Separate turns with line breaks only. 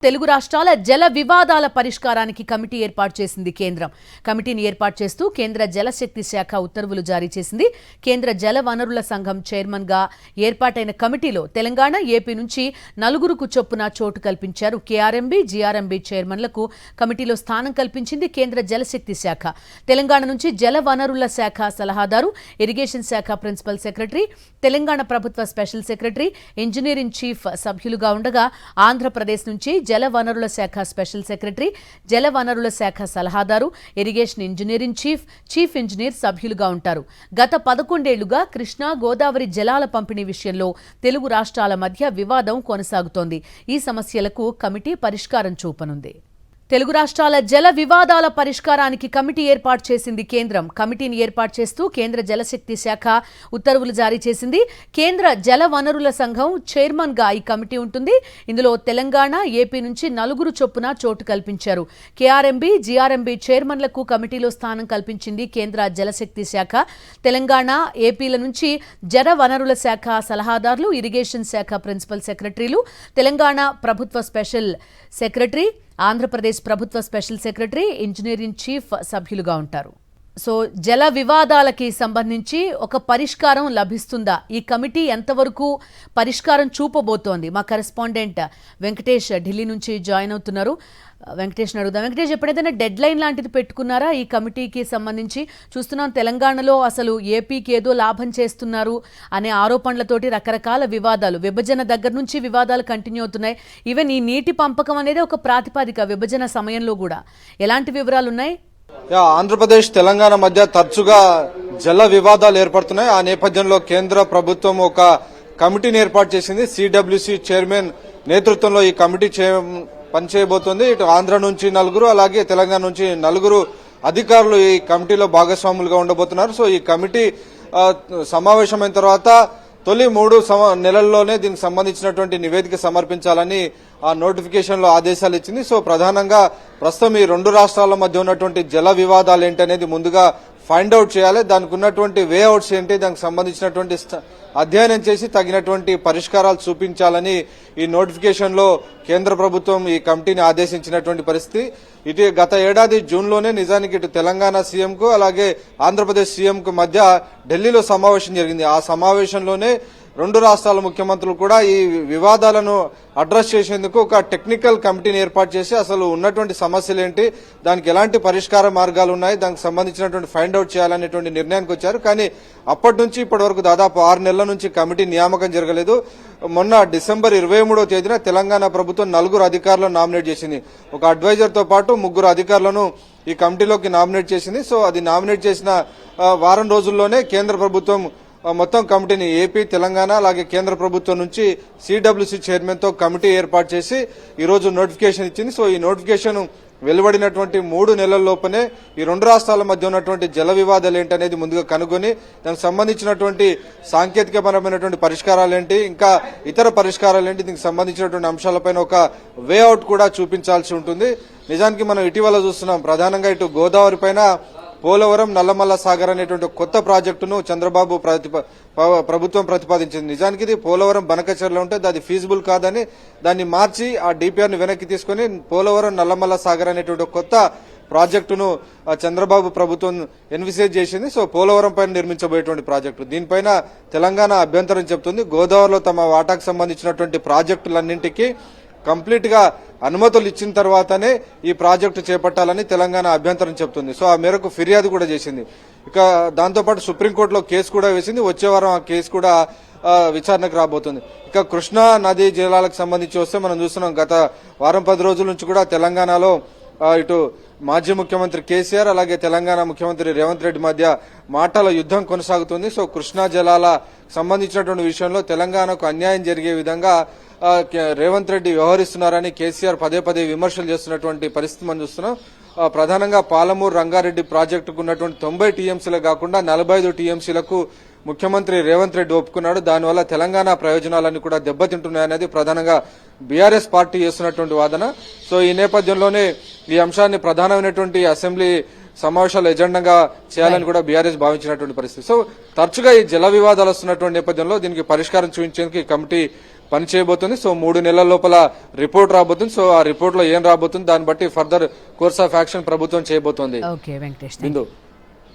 తెలుగు రాష్ట్రాల జల వివాదాల పరిష్కారానికి కమిటీ ఏర్పాటు చేసింది కేంద్రం. కమిటీని ఏర్పాటు చేస్తూ కేంద్ర జలశక్తి శాఖ ఉత్తర్వులు జారీ చేసింది. కేంద్ర జల వనరుల సంఘం చైర్మన్ గా ఏర్పాటైన కమిటీలో తెలంగాణ, ఏపీ నుంచి 4కు చొప్పున చోటు కల్పించారు. కేఆర్ఎంబీ, జీఆర్ఎంబీ చైర్మన్లకు కమిటీలో స్థానం కల్పించింది కేంద్ర జలశక్తి శాఖ. తెలంగాణ నుంచి జల వనరుల శాఖ సలహాదారు, ఇరిగేషన్ శాఖ ప్రిన్సిపల్ సెక్రటరీ, తెలంగాణ ప్రభుత్వ స్పెషల్ సెక్రటరీ, ఇంజనీరింగ్ చీఫ్ సభ్యులుగా ఉండగా ఆంధ్రప్రదేశ్ నుంచి జల వనరుల శాఖ స్పెషల్ సెక్రటరీ, జల వనరుల శాఖ సలహాదారు, ఇరిగేషన్ ఇంజనీరింగ్ చీఫ్ ఇంజనీర్ సభ్యులుగా ఉంటారు. గత 11 ఏళ్లుగా కృష్ణా, గోదావరి జలాల పంపిణీ విషయంలో తెలుగు రాష్ట్రాల మధ్య వివాదం కొనసాగుతోంది. ఈ సమస్యలకు కమిటీ పరిష్కారం చూపనుంది. తెలుగు రాష్ట్రాల జల వివాదాల పరిష్కారానికి కమిటీ ఏర్పాటు చేసింది కేంద్రం. కమిటీని ఏర్పాటు చేస్తూ కేంద్ర జలశక్తి శాఖ ఉత్తర్వులు జారీ చేసింది. కేంద్ర జల వనరుల సంఘం చైర్మన్ గా ఈ కమిటీ ఉంటుంది. ఇందులో తెలంగాణ, ఏపీ నుంచి 4 చొప్పున చోటు కల్పించారు. కేఆర్ఎంబీ, జీఆర్ఎంబీ చైర్మన్లకు కమిటీలో స్థానం కల్పించింది కేంద్ర జలశక్తి శాఖ. తెలంగాణ, ఏపీల నుంచి జల వనరుల శాఖ సలహాదారులు, ఇరిగేషన్ శాఖ ప్రిన్సిపల్ సెక్రటరీలు, తెలంగాణ ప్రభుత్వ స్పెషల్ సెక్రటరీ, ఆంధ్రప్రదేశ్ ప్రభుత్వ స్పెషల్ సెక్రటరీ, ఇంజనీరింగ్ చీఫ్ సభ్యులుగా ఉంటారు. సో జల వివాదాలకి సంబంధించి ఒక పరిష్కారం లభిస్తుందా? ఈ కమిటీ ఎంతవరకు పరిష్కారం చూపబోతోంది? మా కరెస్పాండెంట్ వెంకటేష్ ఢిల్లీ నుంచి జాయిన్ అవుతున్నారు. వెంకటేష్ అడుగుదాం. వెంకటేష్, ఎప్పుడైనా డెడ్ లైన్ లాంటిది పెట్టుకున్నారా ఈ కమిటీకి సంబంధించి? చూస్తున్నాం తెలంగాణలో అసలు ఏపీకి ఏదో లాభం చేస్తున్నారు అనే ఆరోపణలతోటి రకరకాల వివాదాలు, విభజన దగ్గర నుంచి వివాదాలు కంటిన్యూ అవుతున్నాయి. ఈవెన్ ఈ నీటి పంపకం అనేది ఒక ప్రాతిపదిక విభజన సమయంలో కూడా. ఎలాంటి వివరాలు ఉన్నాయి?
ఆంధ్రప్రదేశ్, తెలంగాణ మధ్య తరచుగా జల వివాదాలు ఏర్పడుతున్నాయి. ఆ నేపథ్యంలో కేంద్ర ప్రభుత్వం ఒక కమిటీని ఏర్పాటు చేసింది. సిడబ్ల్యూసి చైర్మన్ నేతృత్వంలో ఈ కమిటీ పనిచేయబోతోంది. ఇటు ఆంధ్ర నుంచి 4, అలాగే తెలంగాణ నుంచి 4 అధికారులు ఈ కమిటీలో భాగస్వాములుగా ఉండబోతున్నారు. సో ఈ కమిటీ సమావేశమైన తర్వాత తొలి 3 నెలల్లోనే దీనికి సంబంధించినటువంటి నివేదిక సమర్పించాలని ఆ నోటిఫికేషన్ లో ఆదేశాలు ఇచ్చింది. సో ప్రధానంగా ప్రస్తుతం ఈ 2 రాష్ట్రాల మధ్య ఉన్నటువంటి జల వివాదాలు ఏంటనేది ముందుగా ఫైండ్ అవుట్ చేయాలి. దానికి ఉన్నటువంటి వే అవుట్స్ ఏంటి, దానికి సంబంధించినటువంటి అధ్యయనం చేసి తగినటువంటి పరిష్కారాలు చూపించాలని ఈ నోటిఫికేషన్ లో కేంద్ర ప్రభుత్వం ఈ కమిటీని ఆదేశించినటువంటి పరిస్థితి. ఇటు గత ఏడాది జూన్లోనే నిజానికి ఇటు తెలంగాణ సీఎంకు అలాగే ఆంధ్రప్రదేశ్ సీఎంకు మధ్య ఢిల్లీలో సమావేశం జరిగింది. ఆ సమావేశంలోనే 2 రాష్ట్రాల ముఖ్యమంత్రులు కూడా ఈ వివాదాలను అడ్రస్ చేసేందుకు ఒక టెక్నికల్ కమిటీని ఏర్పాటు చేసి అసలు ఉన్నటువంటి సమస్యలు ఏంటి, దానికి ఎలాంటి పరిష్కార మార్గాలు ఉన్నాయి, దానికి సంబంధించినటువంటి ఫైండ్ అవుట్ చేయాలనేటువంటి నిర్ణయానికి వచ్చారు. కానీ అప్పటి నుంచి ఇప్పటి వరకు దాదాపు 6 నెలల నుంచి కమిటీ నియామకం జరగలేదు. మొన్న డిసెంబర్ 23వ తేదీన తెలంగాణ ప్రభుత్వం 4 అధికారులను నామినేట్ చేసింది. ఒక అడ్వైజర్ తో పాటు 3 అధికారులను ఈ కమిటీలోకి నామినేట్ చేసింది. సో అది నామినేట్ చేసిన వారం రోజుల్లోనే కేంద్ర ప్రభుత్వం మొత్తం కమిటీని ఏపీ, తెలంగాణ అలాగే కేంద్ర ప్రభుత్వం నుంచి సిడబ్ల్యూసి చైర్మన్ తో కమిటీ ఏర్పాటు చేసి ఈ రోజు నోటిఫికేషన్ ఇచ్చింది. సో ఈ నోటిఫికేషన్ వెలువడినటువంటి 3 నెలల లోపనే ఈ 2 రాష్ట్రాల మధ్య ఉన్నటువంటి జల వివాదాలు ఏంటనేది ముందుగా కనుగొని దానికి సంబంధించినటువంటి సాంకేతికపరమైనటువంటి పరిష్కారాలు ఏంటి, ఇంకా ఇతర పరిష్కారాలు ఏంటి, దీనికి సంబంధించినటువంటి అంశాలపైన ఒక వే అవుట్ కూడా చూపించాల్సి ఉంటుంది. నిజానికి మనం ఇటీవల చూస్తున్నాం, ప్రధానంగా ఇటు గోదావరి పైన పోలవరం, నల్లమల్ల సాగర్ అనేటువంటి కొత్త ప్రాజెక్టును చంద్రబాబు ప్రభుత్వం ప్రతిపాదించింది. నిజానికి ఇది పోలవరం బనకచెర్లో ఉంటే అది ఫీజిబుల్ కాదని దాన్ని మార్చి ఆ డిపిఆర్ ని వెనక్కి తీసుకుని పోలవరం, నల్లమల్ల సాగర్ అనేటువంటి కొత్త ప్రాజెక్టును చంద్రబాబు ప్రభుత్వం ఎన్విసేజ్ చేసింది. సో పోలవరం పైన నిర్మించబోయేటువంటి ప్రాజెక్టు, దీనిపైన తెలంగాణ అభ్యంతరం చెబుతుంది. గోదావరిలో తమ వాటాకు సంబంధించినటువంటి ప్రాజెక్టులన్నింటికీ కంప్లీట్ గా అనుమతులు ఇచ్చిన తర్వాతనే ఈ ప్రాజెక్టు చేపట్టాలని తెలంగాణ అభ్యంతరం చెబుతుంది. సో ఆ మేరకు ఫిర్యాదు కూడా చేసింది. ఇక దాంతోపాటు సుప్రీంకోర్టులో కేసు కూడా వేసింది. వచ్చే వారం ఆ కేసు కూడా విచారణకు రాబోతుంది. ఇక కృష్ణా నదీ జలాలకు సంబంధించి వస్తే మనం చూస్తున్నాం, గత వారం 10 రోజుల నుంచి కూడా తెలంగాణలో ఇటు మాజీ ముఖ్యమంత్రి కేసీఆర్ అలాగే తెలంగాణ ముఖ్యమంత్రి రేవంత్ రెడ్డి మధ్య మాటల యుద్ధం కొనసాగుతుంది. సో కృష్ణా జలాల సంబంధించినటువంటి విషయంలో తెలంగాణకు అన్యాయం జరిగే విధంగా రేవంత్ రెడ్డి వ్యవహరిస్తున్నారని కేసీఆర్ పదే విమర్శలు చేస్తున్నటువంటి పరిస్థితి మనం చూస్తున్నాం. ప్రధానంగా పాలమూరు రంగారెడ్డి ప్రాజెక్టుకు ఉన్నటువంటి 90 టీఎంసీలు కాకుండా 45 టీఎంసీలకు ముఖ్యమంత్రి రేవంత్ రెడ్డి ఒప్పుకున్నాడు. దానివల్ల తెలంగాణ ప్రయోజనాలన్నీ కూడా దెబ్బతింటున్నాయనేది ప్రధానంగా బీఆర్ఎస్ పార్టీ చేస్తున్నటువంటి వాదన. సో ఈ నేపథ్యంలోనే ఈ అంశాన్ని ప్రధానమైనటువంటి అసెంబ్లీ సమావేశాలు ఎజెండాగా చేయాలని కూడా బీఆర్ఎస్ భావించినటువంటి పరిస్థితి. సో తరచుగా ఈ జల వివాదాలు వస్తున్నటువంటి నేపథ్యంలో దీనికి పరిష్కారం చూపించేందుకు ఈ కమిటీ పని చేయబోతుంది. సో 3 నెలల లోపల రిపోర్ట్ రాబోతుంది. సో ఆ రిపోర్ట్ లో ఏం రాబోతుంది దాన్ని బట్టి ఫర్దర్ కోర్స్ ఆఫ్ యాక్షన్ ప్రభుత్వం చేయబోతోంది.
ఓకే వెంకటేష్.
బిందు.